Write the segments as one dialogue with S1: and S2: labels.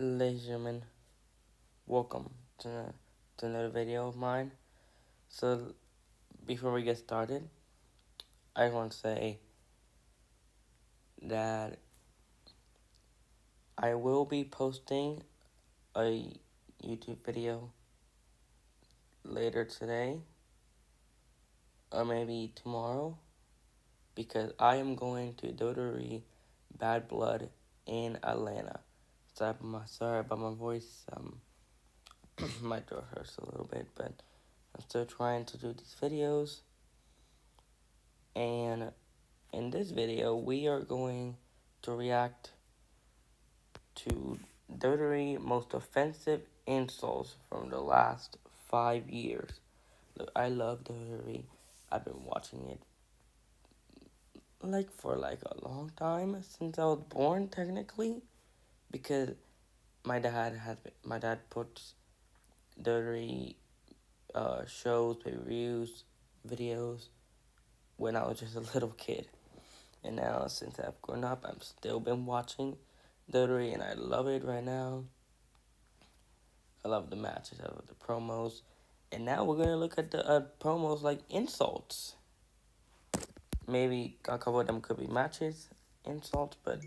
S1: Ladies and gentlemen, welcome to another video of mine. So, before we get started, I want to say that I will be posting a YouTube video later today, or maybe tomorrow, because I am going to WWE Bad Blood in Atlanta. Sorry about my voice. My throat hurts a little bit, but I'm still trying to do these videos. And in this video, we are going to react to 30 most offensive insults from the last 5 years. Look, I love WWE. I've been watching it for a long time, since I was born, technically, because my dad puts WWE shows, pay-per-views, videos when I was just a little kid. And now, since I've grown up, I've still been watching WWE, and I love it right now. I love the matches, I love the promos. And now we're going to look at the promos like insults. Maybe a couple of them could be matches, insults, but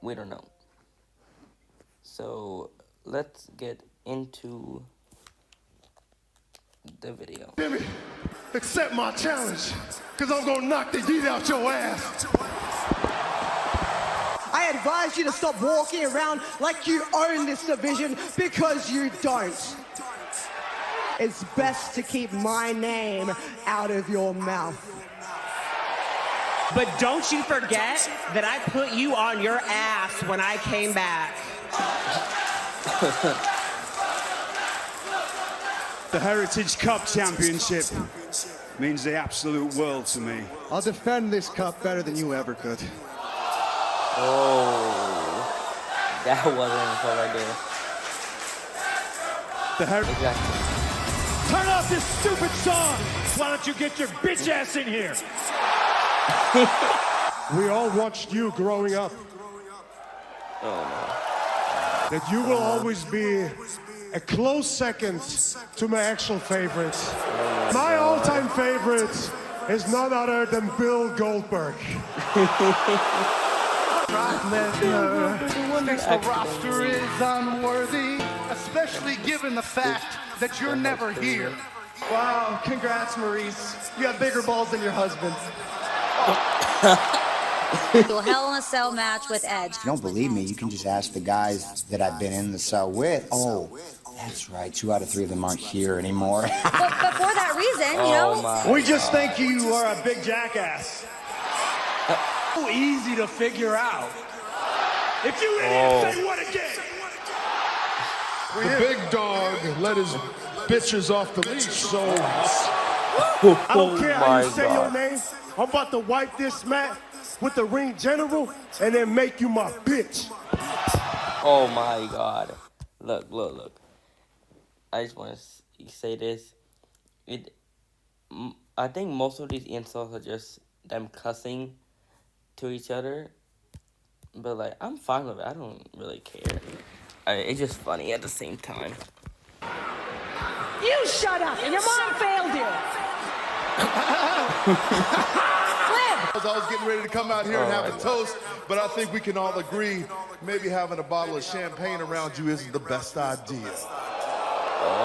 S1: we don't know. So, let's get into the video.
S2: Jimmy, accept my challenge, because I'm going to knock the heat out your ass.
S3: I advise you to stop walking around like you own this division, because you don't. It's best to keep my name out of your mouth.
S4: But don't you forget that I put you on your ass when I came back.
S5: The Heritage Cup Championship means the absolute world to me.
S2: I'll defend this cup better than you ever could.
S1: Oh, that wasn't an insult right there. Exactly.
S6: Turn off this stupid song! Why don't you get your bitch ass in here?
S2: We all watched you growing up.
S1: Oh,
S2: That you will always be a close second to my actual favorite. My all-time favorite is none other than Bill Goldberg.
S7: The roster is unworthy, especially given the fact that you're never here.
S3: Wow, congrats, Maurice. You have bigger balls than your husband.
S8: Hell in a Cell match with Edge.
S9: If you don't believe me, you can just ask the guys that I've been in the cell with. Oh, that's right. 2 out of 3 of them aren't here anymore.
S8: but for that reason, you know.
S6: We just think you are a big jackass. So easy to figure out. If you idiots say what again?
S2: The big dog let his bitches off the leash, so I don't care how you say your name. I'm about to wipe this mat with the ring general and then make you my bitch.
S1: Oh my God. Look. I just want to say this. I think most of these insults are just them cussing to each other. But, I'm fine with it. I don't really care. It's just funny at the same time.
S4: You shut up! Your mom failed you!
S7: I was getting ready to come out here and have a toast, but I think we can all agree maybe having a bottle of champagne around you isn't the best idea.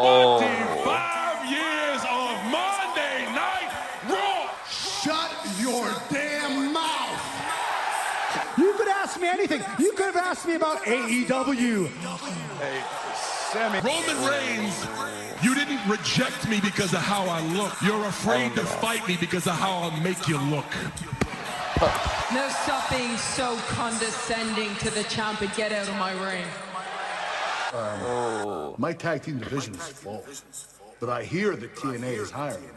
S1: Oh.
S6: 5 years of Monday Night Raw!
S7: Shut your damn mouth!
S3: You could ask me anything. You could have asked me about AEW.
S6: Hey, Sammy. Roman Reigns, you didn't reject me because of how I look. You're afraid to fight me because of how I'll make you look.
S10: No, stop being so condescending to the champ and get out of my ring.
S7: My tag team division is full, but I hear that TNA is hiring.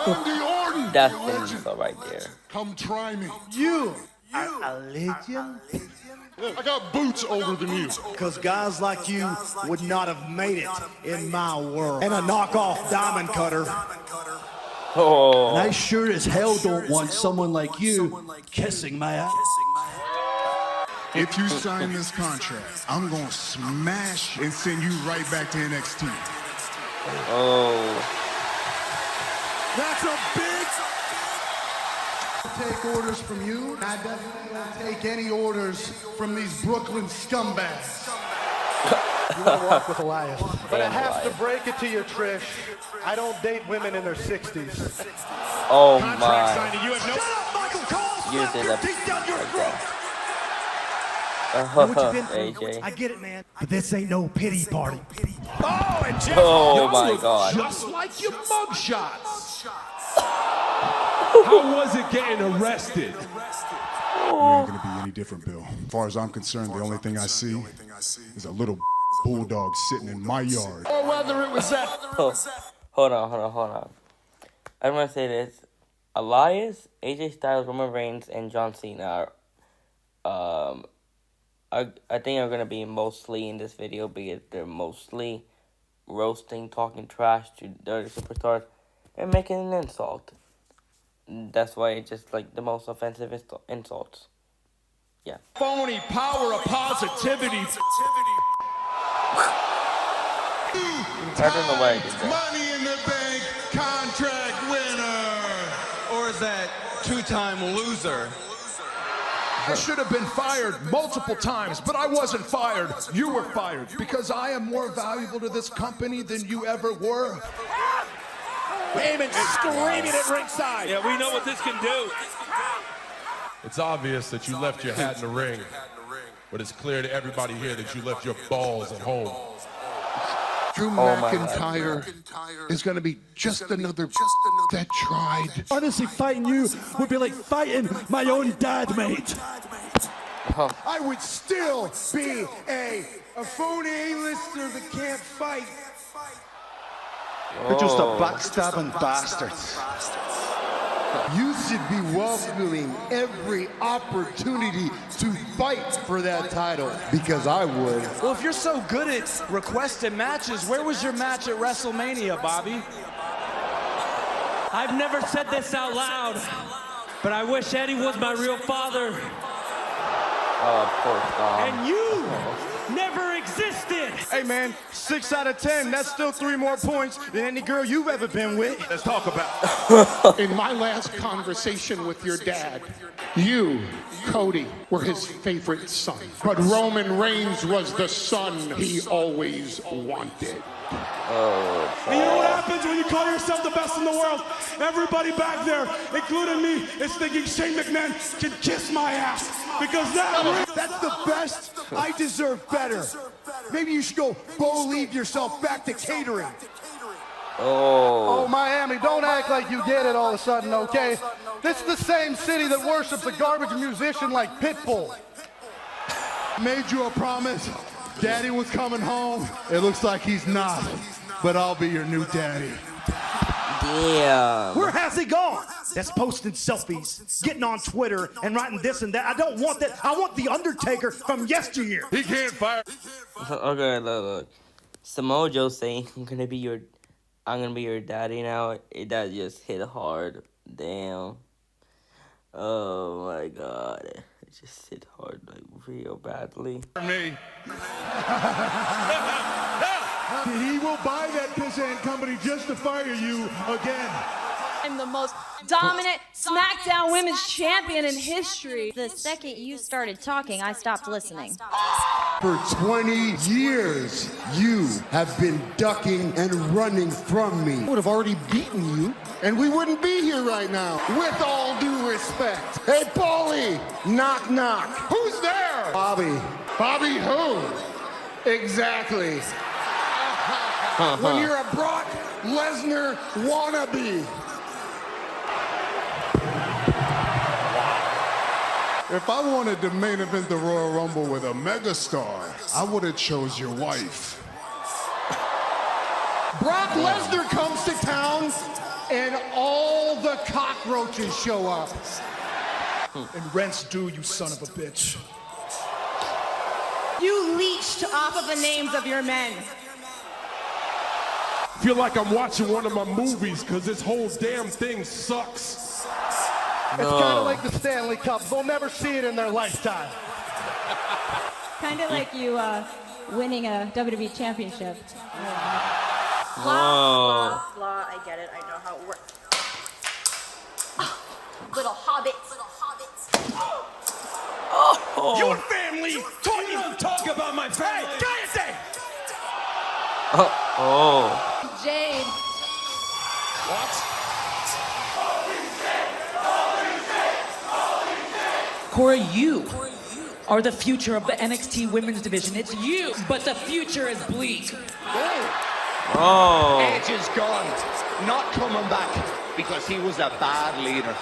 S7: Randy Orton,
S1: That's the insult right there.
S7: come try me.
S2: You are a legend.
S7: I got boots older than you.
S2: Because guys like you would not have made it in my world. And a knockoff diamond cutter.
S1: Oh.
S11: And I sure as hell don't want someone like you kissing my ass.
S2: If you sign this contract, I'm gonna smash and send you right back to NXT.
S1: Oh.
S2: That's a big... Take orders from you. I definitely don't take any orders from these Brooklyn scumbags.
S11: You want to walk with Elias. But I have to break it to you, Trish. I don't date women in their 60s.
S1: Oh
S11: Contract
S1: my.
S11: signing. You have no... Shut up, Michael Cole!
S1: You did that
S11: Teeth down your throat!
S3: What you been through?
S1: AJ.
S3: I get it, man. But this ain't no pity party.
S11: Oh, and Jeff.
S1: Oh my God.
S6: Just like your mugshots. How was it getting arrested?
S2: You ain't gonna be any different, Bill. As far as I'm concerned, the only thing I see is a little bulldog sitting in my yard.
S11: Or whether it was that...
S1: Hold on. I'm gonna say this. Elias, AJ Styles, Roman Reigns, and John Cena are, I think are gonna be mostly in this video because they're mostly roasting, talking trash to the other superstars, and making an insult. That's why it's just like the most offensive insults. Yeah.
S6: Phony power of positivity.
S1: I don't know why I did that.
S6: Money in the Bank contract winner.
S12: Or is that two-time loser?
S6: I should have been fired multiple times, but I wasn't fired. You were fired because I am more valuable to this company than you ever were.
S11: Heyman screaming at ringside.
S12: Yeah, we know what this can do.
S6: It's obvious that you left your hat in the ring, but it's clear to everybody here that you left your balls at home.
S2: Drew McIntyre is gonna be just another that tried.
S3: Honestly, fighting you would be like fighting my own dad, mate.
S2: I would still be a phony A-lister that can't fight.
S9: You're just a backstabbing bastard.
S2: You should be welcoming every opportunity to fight for that title, because I would.
S12: Well, if you're so good at requesting matches, where was your match at WrestleMania, Bobby?
S4: I've never said this out loud, but I wish Eddie was my real father.
S1: Oh, of course not.
S4: And you never existed.
S11: Hey, man, 6 out of 10. That's still 3 more points than any girl you've ever been with.
S6: Let's talk about.
S2: In my last conversation with your dad, you, Cody, were his favorite son. But Roman Reigns was the son he always wanted.
S3: And you know what happens when you call yourself the best in the world? Everybody back there, including me, is thinking Shane McMahon can kiss my ass. Because that's the best. I deserve better. Maybe you should go leave yourself back to catering.
S11: Oh, Miami, don't act like you get it all of a sudden, okay? This is the same city that worships a garbage musician like Pitbull.
S2: Made you a promise. Daddy was coming home. It looks like he's not, but I'll be your new daddy.
S1: Damn.
S3: Where has he gone? That's posting selfies, getting on Twitter, and writing this and that. I don't want that. I want the Undertaker from yesteryear.
S6: He can't fire.
S1: Okay, look. Samoa Joe saying I'm gonna be your daddy now. That just hit hard. Damn. Oh my God. It just hit hard, like real badly.
S6: Me.
S2: He will buy that pissant company just to fire you again.
S8: I'm the most dominant SmackDown Women's Champion in history. The second you started talking, I stopped listening.
S2: For 20 years, you have been ducking and running from me. I would have already beaten you, and we wouldn't be here right now. With all due respect. Hey, Paulie, knock, knock. Who's there? Bobby. Bobby who? Exactly. When you're a Brock Lesnar wannabe. If I wanted to main event the Royal Rumble with a megastar, I would have chose your wife. Brock Lesnar comes to town, and all the cockroaches show up.
S3: And rent's due, you son of a bitch.
S4: You leached off of the names of your men.
S6: Feel like I'm watching one of my movies because this whole damn thing sucks.
S11: It's kind of like the Stanley Cup. They'll never see it in their lifetime.
S8: Kind of like you winning a WWE championship.
S1: Whoa.
S8: Blah, blah, I get it. I know how it works. Little hobbits.
S1: Oh.
S12: Your family? Don't talk about my family. Hey, cállate!
S1: Oh.
S8: Jade.
S12: What? Corey, you are the future of the NXT women's division. It's you, but the future is bleak.
S1: Oh.
S13: Edge is gone, not coming back because he was a bad leader.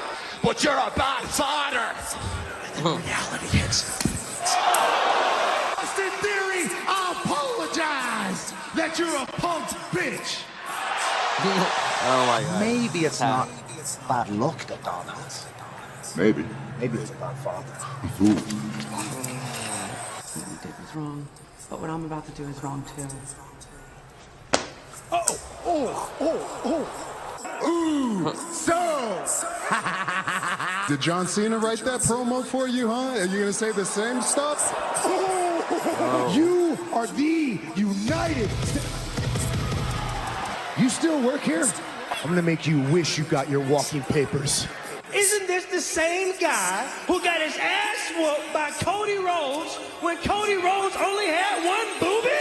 S13: But you're a bad father. And the reality hits.
S2: Austin Theory, I apologize that you're a punk bitch.
S1: Oh my God.
S9: Maybe it's not bad luck that Don has.
S6: Maybe.
S9: Maybe it's a bad father.
S10: What you did was wrong, but what I'm about to do is wrong too.
S2: Ooh, so. Did John Cena write that promo for you, huh? Are you gonna say the same stuff? Oh. You are the United States. You still work here? I'm gonna make you wish you got your walking papers.
S3: Isn't this the same guy who got his ass whooped by Cody Rhodes when Cody Rhodes only had one boobie?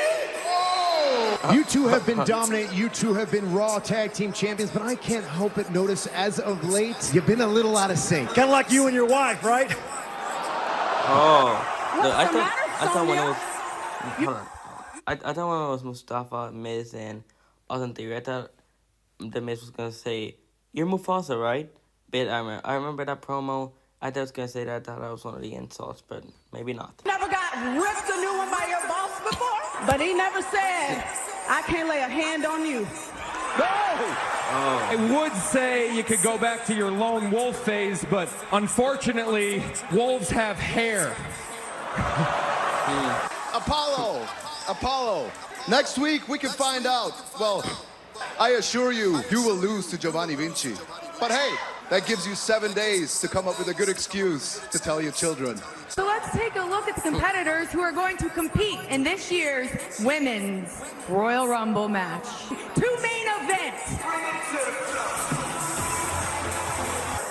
S2: You two have been dominant. You two have been Raw Tag Team Champions, but I can't help but notice as of late, you've been a little out of sync. Kind of like you and your wife, right?
S1: Oh.
S8: What's
S1: I
S8: the matter,
S1: thought when it
S8: Sonya?
S1: was. Hold on. I thought when it was Mustafa, Miz, and Austin Theory, I thought the Miz was gonna say, "You're Mufasa, right?" But I remember that promo. I thought I was gonna say that. I thought that was one of the insults, but maybe not.
S10: Never got ripped a new one by your boss before? But he never said, I can't lay a hand on you.
S14: No! I would say you could go back to your lone wolf phase, but unfortunately, wolves have hair.
S7: Apollo. Next week we can find out. Well, I assure you, you will lose to Giovanni Vinci. But hey, that gives you 7 days to come up with a good excuse to tell your children.
S8: So let's take a look at the competitors who are going to compete in this year's Women's Royal Rumble match. Two main events.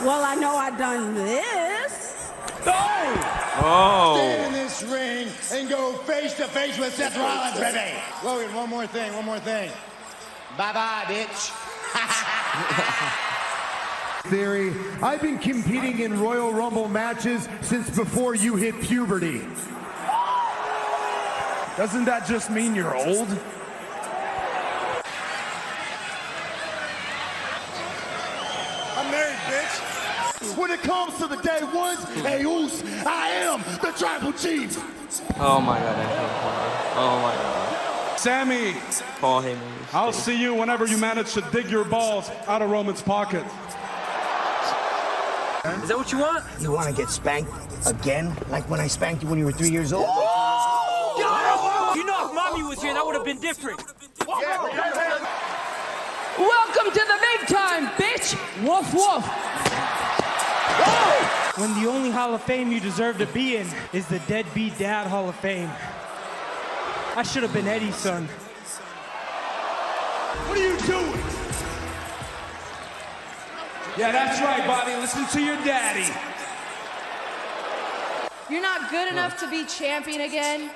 S8: Well, I know I done this.
S1: Oh.
S2: Stay in this ring and go face to face with Seth Rollins, baby. Logan, one more thing. Bye-bye, bitch. Theory, I've been competing in Royal Rumble matches since before you hit puberty.
S3: Doesn't that just mean you're old?
S2: I'm married, bitch. When it comes to the day ones, hey, Oos, I am the tribal chief.
S1: Oh my God, I hate Paul. Oh my God.
S3: Sammy,
S1: Paul Heyman.
S3: I'll see you whenever you manage to dig your balls out of Roman's pocket.
S12: Is that what you want?
S9: You want to get spanked again? Like when I spanked you when you were 3 years old?
S12: You know, if Mommy was here, that would have been different.
S10: Welcome to the big time, bitch! Woof woof!
S3: When the only Hall of Fame you deserve to be in is the Deadbeat Dad Hall of Fame. I should have been Eddie's son.
S2: What are you doing?
S3: Yeah, that's right, Bobby. Listen to your daddy.
S8: You're not good enough to be champion again.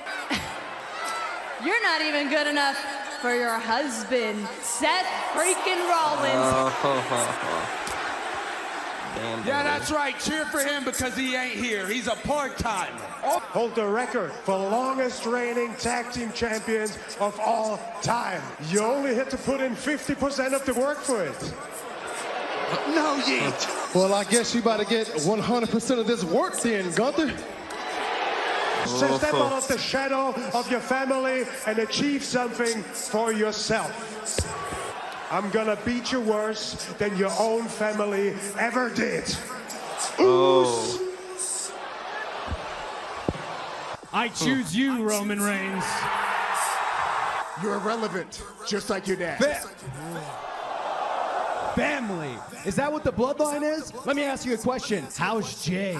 S8: You're not even good enough for your husband, Seth freaking Rollins.
S1: Damn,
S12: Yeah, that's right. Cheer for him because he ain't here. He's a part-timer.
S2: Hold the record for longest reigning tag team champions of all time. You only had to put in 50% of the work for it.
S7: No, yeet.
S2: Well, I guess you about to get 100% of this work then, Gunther. So step out of the shadow of your family and achieve something for yourself. I'm gonna beat you worse than your own family ever did. Oos!
S3: I choose you, Roman Reigns.
S2: You're irrelevant, just like your dad.
S15: Family. Is that what the bloodline is? Let me ask you a question. How's Jay?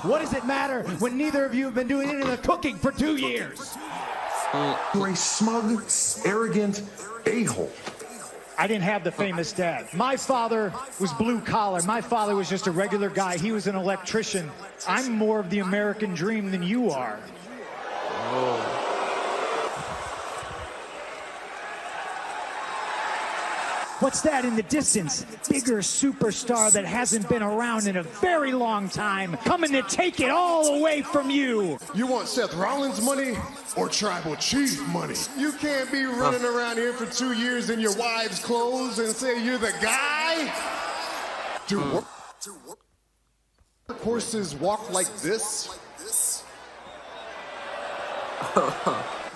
S15: What does it matter when neither of you have been doing any of the cooking for 2 years?
S16: You're a smug, arrogant a-hole.
S15: I didn't have the famous dad. My father was blue collar. My father was just a regular guy. He was an electrician. I'm more of the American dream than you are. What's that in the distance? Bigger superstar that hasn't been around in a very long time, coming to take it all away from you.
S2: You want Seth Rollins money or Tribal Chief money? You can't be running around here for 2 years in your wife's clothes and say you're the guy. Do horses walk like this?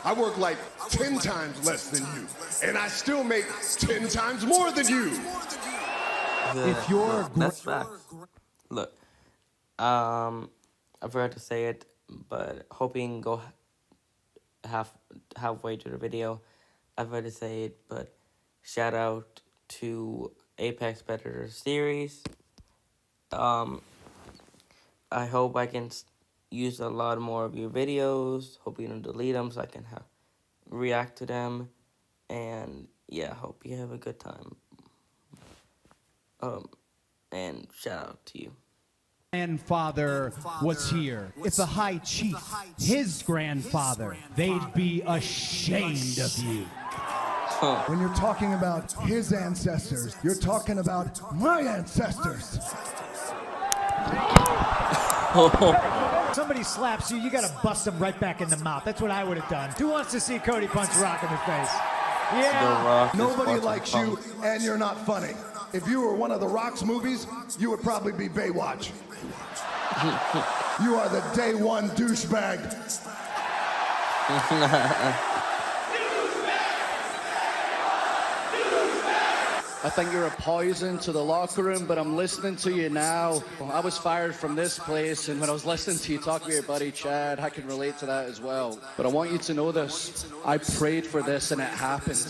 S2: I work like 10 times less than you, and I still make 10 times more than you.
S1: If you're that's facts. Look, I forgot to say it, but hoping go halfway to the video. I forgot to say it, but shout out to Apex Predator series. I hope I can use a lot more of your videos. Hope you don't delete them so I can react to them. And yeah, hope you have a good time. And shout out to you.
S15: Grandfather was here. If the High Chief, his grandfather, they'd be ashamed of you.
S6: When you're talking about his ancestors, you're talking about my ancestors.
S15: Somebody slaps you, you gotta bust them right back in the mouth. That's what I would have done. Who wants to see Cody punch Rock in the face? Yeah.
S6: Nobody likes you, and you're not funny. If you were one of the Rock's movies, you would probably be Baywatch. You are the day one douchebag.
S17: I think you're a poison to the locker room, but I'm listening to you now. I was fired from this place, and when I was listening to you talk about your buddy Chad, I can relate to that as well. But I want you to know this. I prayed for this, and it happened.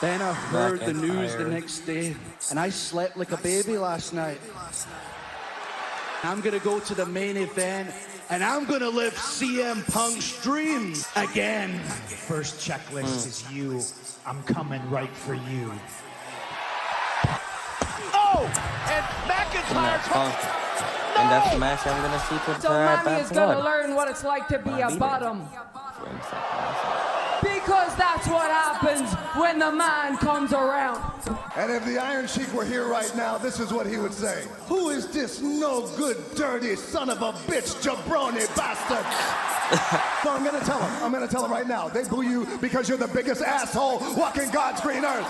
S17: Then I heard the news the next day, and I slept like a baby last night. I'm gonna go to the main event, and I'm gonna live CM Punk's dream again.
S15: First checklist is you. I'm coming right for you.
S13: Oh! And McIntyre's
S1: And that's the match I'm gonna see to
S10: So Manny is gonna learn what it's like to be a bottom. Because that's what happens when the man comes around.
S6: And if the Iron Sheik were here right now, this is what he would say. Who is this no good, dirty son of a bitch, jabroni bastard? So I'm gonna tell him. I'm gonna tell him right now. They boo you because you're the biggest asshole walking God's green earth.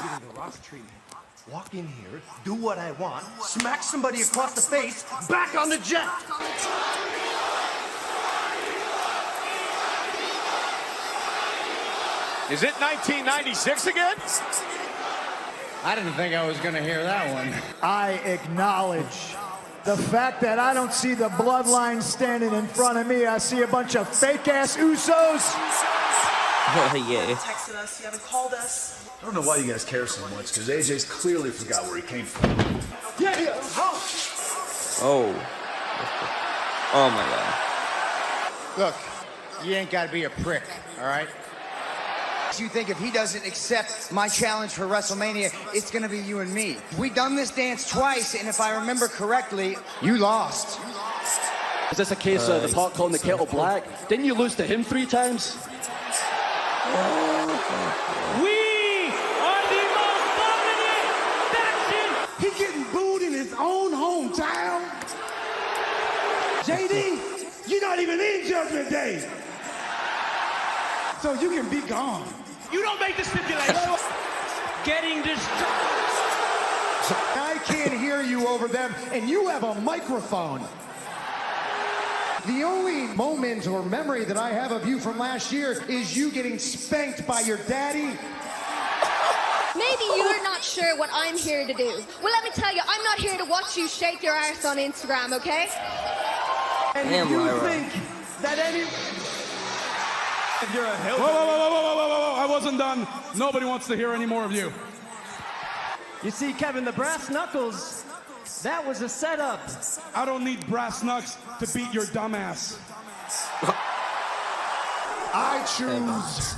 S18: Getting the Rock treatment. Walk in here, do what I want, smack somebody across the face, back on the jet.
S13: Is it 1996 again?
S15: I didn't think I was gonna hear that one. I acknowledge the fact that I don't see the bloodline standing in front of me. I see a bunch of fake-ass Usos.
S1: Yeah.
S18: Texted us, you haven't called us. I don't know why you guys care so much, because AJ's clearly forgot where he came from.
S15: Yeah.
S1: Oh. Oh my God.
S9: Look, you ain't gotta be a prick, all right? You think if he doesn't accept my challenge for WrestleMania, it's gonna be you and me. We done this dance twice, and if I remember correctly, you lost.
S17: Is this a case of the pot calling the kettle black? Didn't you lose to him 3 times?
S15: We are the most dominant faction.
S3: He getting booed in his own hometown. JD, you're not even in Judgment Day. So you can be gone.
S15: You don't make the stipulation. Getting destroyed. I can't hear you over them, and you have a microphone. The only moment or memory that I have of you from last year is you getting spanked by your daddy.
S19: Maybe you're not sure what I'm here to do. Well, let me tell you, I'm not here to watch you shake your arse on Instagram, okay?
S15: And you think that any...
S3: If you're a hell... Whoa, I wasn't done. Nobody wants to hear any more of you.
S15: You see, Kevin, the brass knuckles
S4: That was a setup.
S3: I don't need brass knucks to beat your dumbass.
S6: I choose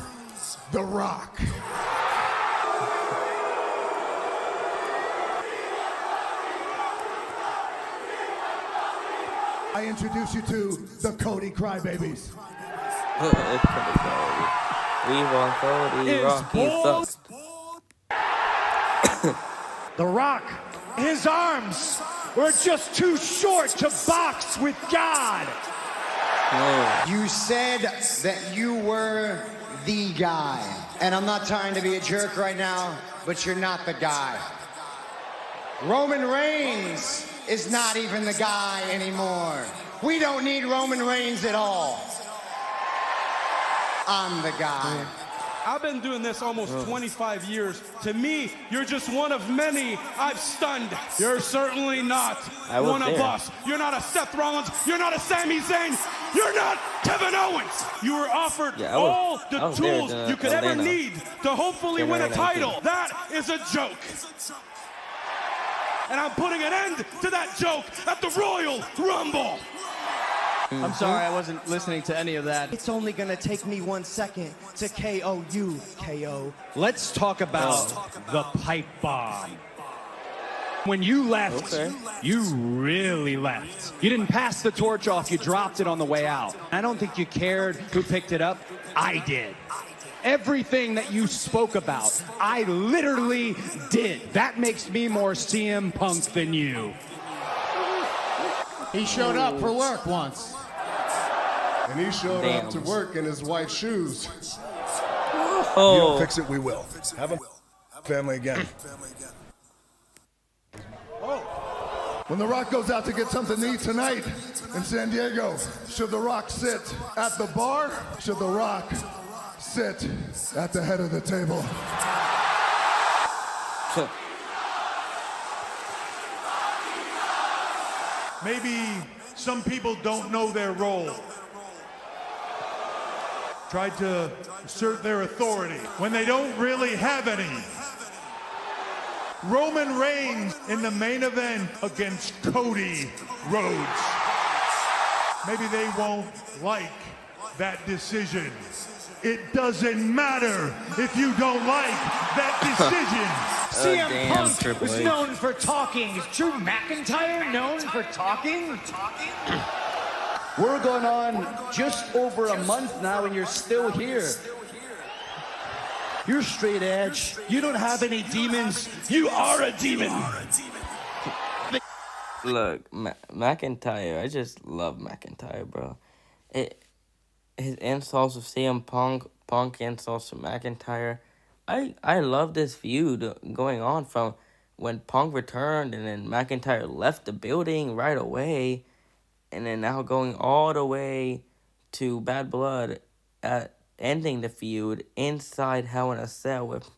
S6: The Rock. I introduce you to the Cody Crybabies.
S1: We want Cody. Rocky sucks.
S15: The Rock, his arms were just too short to box with God.
S9: You said that you were the guy. And I'm not trying to be a jerk right now, but you're not the guy. Roman Reigns is not even the guy anymore. We don't need Roman Reigns at all. I'm the guy.
S3: I've been doing this almost 25 years. To me, you're just one of many I've stunned. You're certainly not one of us. You're not a Seth Rollins. You're not a Sami Zayn. You're not Kevin Owens. You were offered all the tools you could ever need to hopefully win a title. That is a joke. And I'm putting an end to that joke at the Royal Rumble.
S17: I'm sorry, I wasn't listening to any of that.
S9: It's only gonna take me 1 second to KO you, KO.
S15: Let's talk about the pipe bomb. When you left, you really left. You didn't pass the torch off, you dropped it on the way out. I don't think you cared who picked it up. I did. Everything that you spoke about, I literally did. That makes me more CM Punk than you.
S6: He showed up for work once. And he showed up to work in his wife's shoes. You don't fix it, we will. Have a family again. When The Rock goes out to get something to eat tonight in San Diego, should The Rock sit at the bar? Should The Rock sit at the head of the table?
S2: Maybe some people don't know their role. Tried to assert their authority when they don't really have any. Roman Reigns in the main event against Cody Rhodes. Maybe they won't like that decision. It doesn't matter if you don't like that decision.
S15: CM Punk was known for talking. Is Drew McIntyre known for talking?
S17: We're going on just over a month now and you're still here. You're straight edge.
S15: You don't have any demons. You are a demon.
S1: Look, McIntyre, I just love McIntyre, bro. His insults with CM Punk insults to McIntyre. I love this feud going on from when Punk returned and then McIntyre left the building right away, and then now going all the way to Bad Blood at ending the feud inside Hell in a Cell with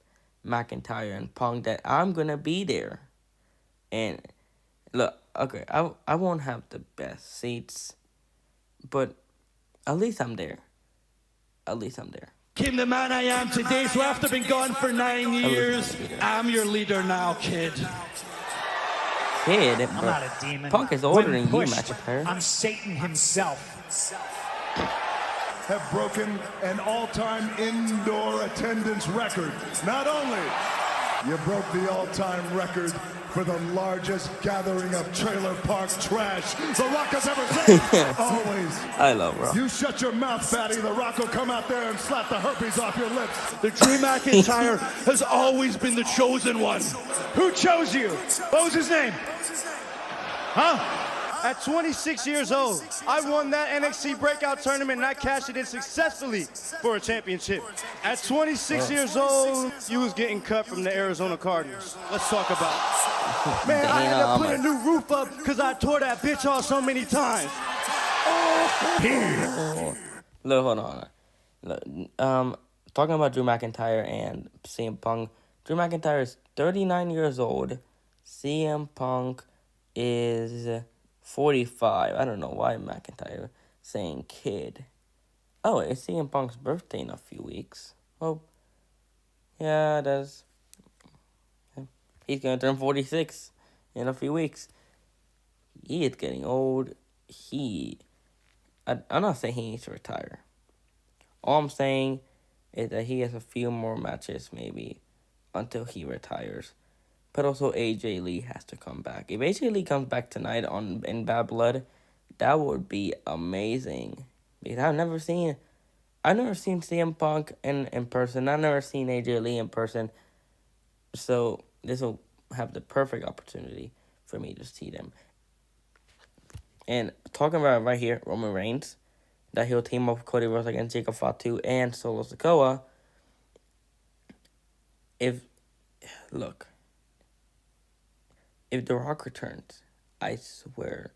S1: McIntyre and Punk, that I'm gonna be there. And look, okay, I won't have the best seats, but at least I'm there. At least I'm there.
S15: Became the man I am today, so after being gone for 9 years, I'm your leader now, kid.
S1: Kid,
S15: I'm not a demon.
S1: Punk is older than you, McIntyre.
S15: I'm Satan himself.
S6: Have broken an all-time indoor attendance record. Not only you broke the all-time record for the largest gathering of trailer park trash The Rock has ever seen. Always.
S1: I love Rock.
S6: You shut your mouth, fatty. The Rock will come out there and slap the herpes off your lips.
S15: The Drew McIntyre has always been the chosen one. Who chose you? What was his name? Huh?
S20: At 26 years old, I won that NXT Breakout Tournament and I cashed it in successfully for a championship. At 26 years old, you was getting cut from the Arizona Cardinals. Let's talk about it. Man, I had to put a new roof up because I tore that bitch off so many times.
S1: Look, hold on. Look, talking about Drew McIntyre and CM Punk. Drew McIntyre is 39 years old. CM Punk is 45. I don't know why McIntyre saying kid. Oh, it's CM Punk's birthday in a few weeks. Oh, yeah, that's. He's gonna turn 46 in a few weeks. he is getting old. I'm not saying he needs to retire. All I'm saying is that he has a few more matches maybe until he retires. But also AJ Lee has to come back. If AJ Lee comes back tonight in Bad Blood, that would be amazing. Because I've never seen CM Punk in person. I've never seen AJ Lee in person. So this will have the perfect opportunity for me to see them. And talking about it right here, Roman Reigns, that he'll team up with Cody Rhodes against Jacob Fatu and Solo Sikoa. If The Rock returns, I swear,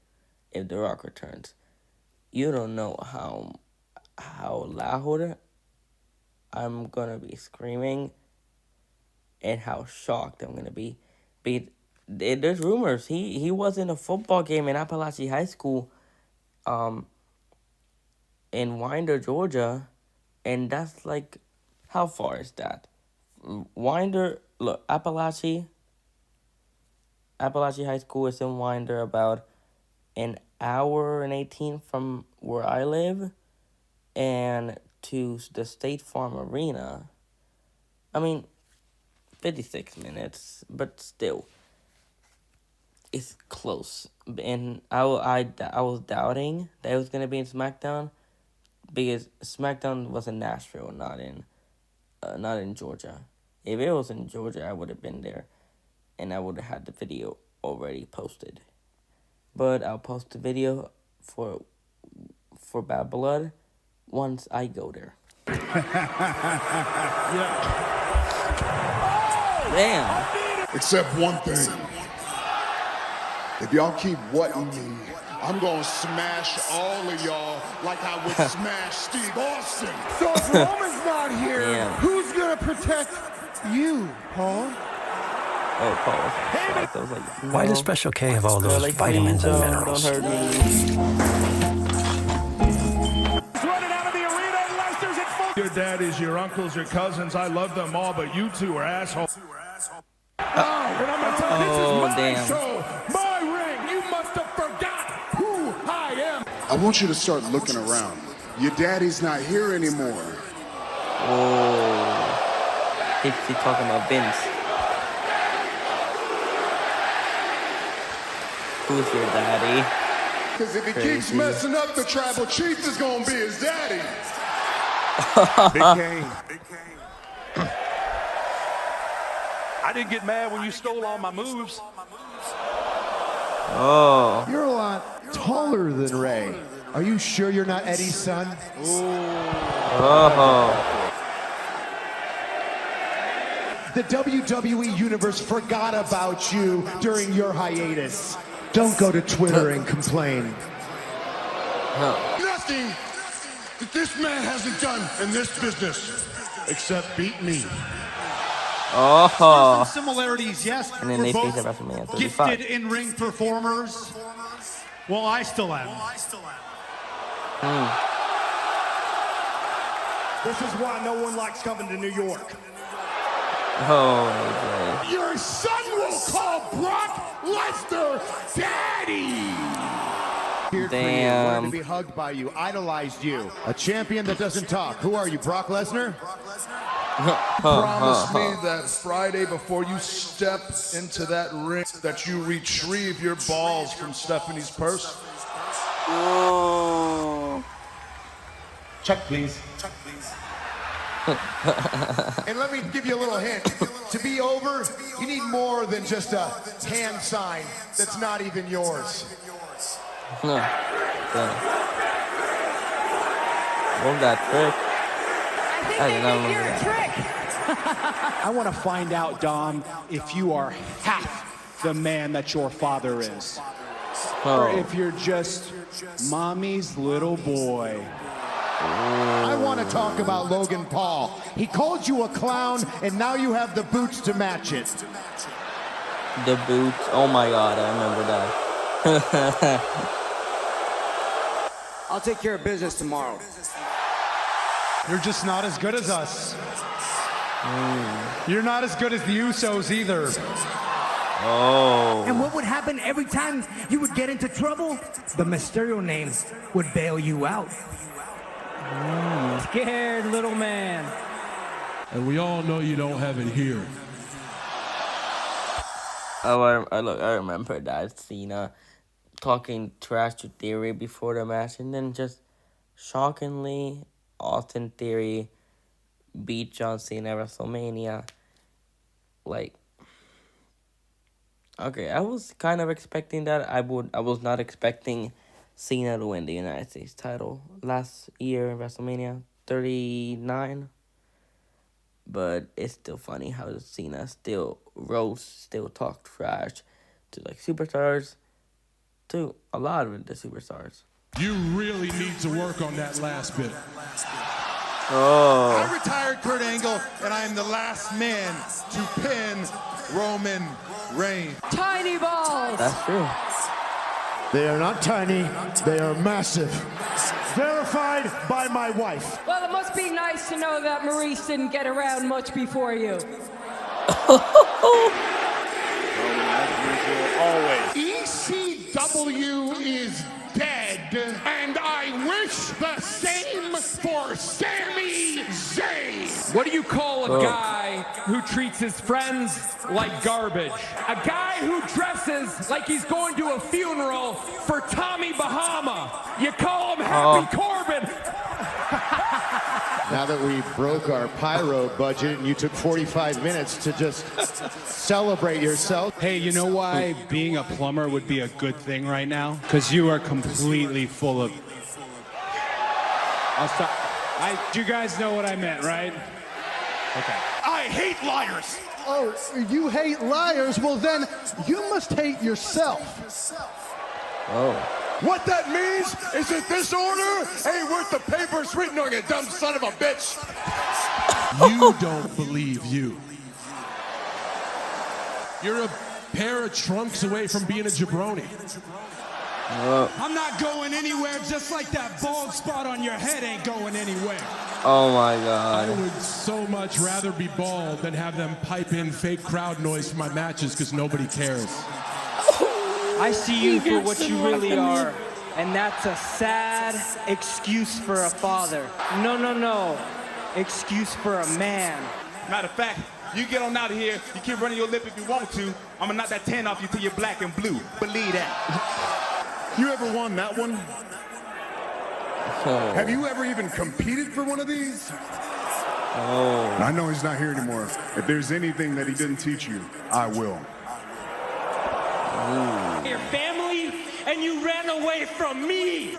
S1: if The Rock returns, you don't know how loud I'm gonna be screaming and how shocked I'm gonna be. There's rumors he was in a football game in Appalachian High School, in Winder, Georgia, and that's like, how far is that? Winder, look, Appalachian High School is in Winder, about an hour and 18 from where I live, and to the State Farm Arena, 56 minutes, but still, it's close. And I was doubting that it was gonna be in SmackDown, because SmackDown was in Nashville, not in Georgia. If it was in Georgia, I would have been there, and I would have had the video already posted. But I'll post the video for Bad Blood once I go there. Damn.
S2: Except one thing. If y'all keep wetting me, I'm gonna smash all of y'all like I would smash Steve Austin.
S15: So if Roman's not here,
S1: Damn.
S15: who's gonna protect you, Paul?
S1: Oh, Paul. I was like,
S21: Why does Special K have all those
S1: like,
S21: vitamins and
S1: don't
S21: minerals?
S1: hurt me.
S3: Running out of the arena, and Lester's at full.
S2: Your daddies, your uncles, your cousins, I love them all, but you two are assholes.
S3: And I'm gonna tell you, this is my
S1: damn.
S3: show, my ring. You must have forgot who I am.
S2: I want you to start looking around. Your daddy's not here anymore.
S1: Oh. He's talking about Vince. Who's your daddy?
S2: Because if he keeps messing up, the tribal chief is gonna be his daddy.
S3: Big Kane. I didn't get mad when you stole all my moves.
S1: Oh.
S15: You're a lot taller than Ray. Are you sure you're not Eddie's son?
S1: Oh.
S15: The WWE Universe forgot about you during your hiatus. Don't go to Twitter and complain.
S2: Nothing that this man hasn't done in this business except beat me.
S1: Oh.
S22: Some similarities, yes.
S1: And then
S22: we're
S1: they
S22: both
S1: face at WrestleMania 35.
S22: gifted in-ring performers. Well, I still am.
S20: This is why no one likes coming to New York.
S1: Oh, AJ.
S2: Your son will call Brock Lesnar daddy.
S15: Cheered for you,
S1: Damn.
S15: wanted to be hugged by you, idolized you. A champion that doesn't talk. Who are you, Brock Lesnar?
S2: Promise me that Friday before you step into that ring that you retrieve your balls from Stephanie's purse.
S1: Oh.
S15: Check, please. And let me give you a little hint. To be over, you need more than just a hand sign that's not even yours.
S1: No. Love that trick. I did not remember that.
S22: I want to find out, Dom, if you are half the man that your father is. Or if you're just mommy's little boy.
S15: I want to talk about Logan Paul. He called you a clown, and now you have the boots to match it.
S1: The boots. Oh my god, I remember that.
S9: I'll take care of business tomorrow.
S22: You're just not as good as us. You're not as good as the Usos either.
S1: Oh.
S5: And what would happen every time you would get into trouble? The Mysterio name would bail you out.
S12: Scared little man.
S2: And we all know you don't have it here.
S1: Oh, I remember that Cena talking trash to Theory before the match, and then just shockingly, Austin Theory beat John Cena at WrestleMania. Like, okay, I was kind of expecting that. I was not expecting Cena to win the United States title last year in WrestleMania 39. But it's still funny how Cena still roasts, still talk trash to like superstars, to a lot of the superstars.
S2: You really need to work on that last bit.
S1: Oh.
S11: I retired Kurt Angle, and I am the last man to pin Roman Reigns.
S10: Tiny balls.
S1: That's true.
S6: They are not tiny, they are massive. Verified by my wife.
S10: Well, it must be nice to know that Maurice didn't get around much before you.
S2: Always. ECW is dead, and I wish the same for Sami Zayn.
S14: What do you call a guy who treats his friends like garbage? A guy who dresses like he's going to a funeral for Tommy Bahama. You call him Happy Corbin.
S6: Now that we broke our pyro budget and you took 45 minutes to just celebrate yourself.
S22: Hey, you know why being a plumber would be a good thing right now? Because you are completely full of... I'll stop. You guys know what I meant, right? Okay.
S11: I hate liars.
S6: Oh, you hate liars? Well, then you must hate yourself.
S1: Oh.
S11: What that means is that this order ain't worth the paper it's written on, you dumb son of a bitch.
S2: You don't believe you. You're a pair of trunks away from being a jabroni.
S3: I'm not going anywhere, just like that bald spot on your head ain't going anywhere.
S1: Oh my God.
S2: I would so much rather be bald than have them pipe in fake crowd noise for my matches because nobody cares.
S4: I see you for what you really are, and that's a sad excuse for a father. No. Excuse for a man.
S11: Matter of fact, you get on out of here, you keep running your lip if you want to, I'm gonna knock that tan off you till you're black and blue. Believe that.
S2: You ever won that one?
S1: Oh.
S11: Have you ever even competed for one of these?
S1: Oh.
S11: I know he's not here anymore. If there's anything that he didn't teach you, I will.
S4: Your family, and you ran away from me.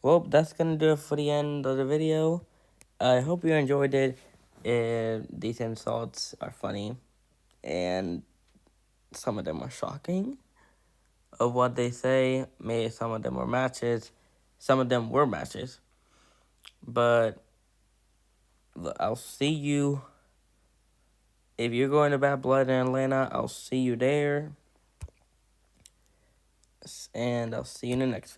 S1: Well, that's gonna do it for the end of the video. I hope you enjoyed it. These insults are funny, and some of them are shocking of what they say. Maybe some of them were matches. Some of them were matches. But I'll see you. If you're going to Bad Blood in Atlanta, I'll see you there. And I'll see you in the next video.